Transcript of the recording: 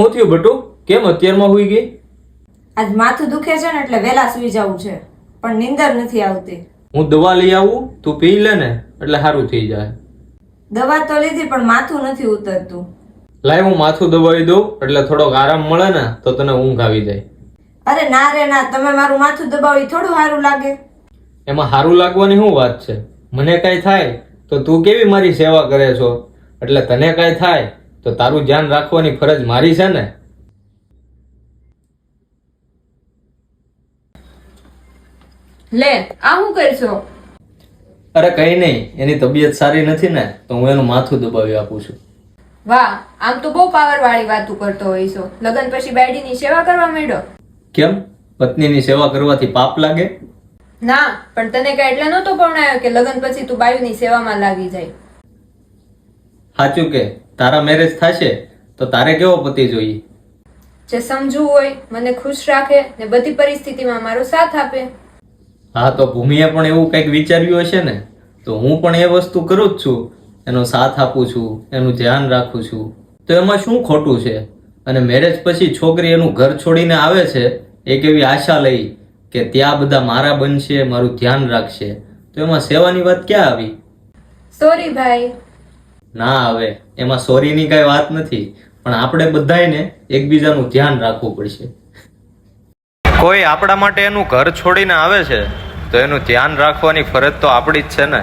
શું થયું બટુ? કેમ અત્યારમાં હુઈ ગઈ? આજ માથું દુખે છે ને એટલે વહેલા સુઈ જવું છે, પણ નીંદર નથી આવતી. હું દવા લઈ આવું, તું પી લે ને એટલે સારું થઈ જાય. દવા તો લીધી પણ માથું નથી ઉતરતું. લાય હું માથું દબાવી દઉં એટલે થોડોક આરામ મળે ને તો તને ઊંઘ આવી જાય. અરે ના રે ના, તમે મારું માથું દબાવી થોડું સારું લાગે. એમાં સારું લાગવાની શું વાત છે? મને કાંઈ થાય તો તું કેવી મારી સેવા કરે છો, એટલે તને કાંઈ થાય તો તારું ધ્યાન રાખવાની ફરજ મારી છે ને. લે આ શું કરશો? અરે કઈ નહીં, એની તબિયત સારી નથી ને તો હું એનું માથું દબાવી આપું છું. વાહ, આમ તો બહુ પાવર વાળી વાતો કરતો હોય છો. લગન પછી બાયડીની સેવા કરવા માંડ્યો. કેમ, પત્નીની સેવા કરવાથી પાપ લાગે? ના, પણ તને કઈ એટલે નહોતો પરણાયો કે લગન પછી તું બાયુની સેવામાં લાગી જાય. સાચું કે તારા મેરેજ થશે તો તારે કેવો પતિ જોઈએ? જે સમજવું હોય, મને ખુશ રાખે ને બધી પરિસ્થિતિમાં મારો સાથ આપે. હા, તો ભૂમિએ પણ એવું કંઈક વિચાર્યું હશે ને, તો હું પણ એ વસ્તુ કરું જ છું. એનો સાથ આપું છું, એનું ધ્યાન રાખું છું, તો એમાં શું ખોટું છે? અને મેરેજ પછી છોકરી એનું ઘર છોડીને આવે છે એક એવી આશા લઈ કે ત્યાં બધા મારા બનશે, મારું ધ્યાન રાખશે, તો એમાં સેવાની વાત ક્યાં આવી? સોરી ભાઈ. ના, હવે એમાં સોરીની કઈ વાત નથી, પણ આપણે બધાને એકબીજાનું ધ્યાન રાખવું પડશે. કોઈ આપણા માટે એનું ઘર છોડીને આવે છે તો એનું ધ્યાન રાખવાની ફરજ તો આપણી જ છે ને.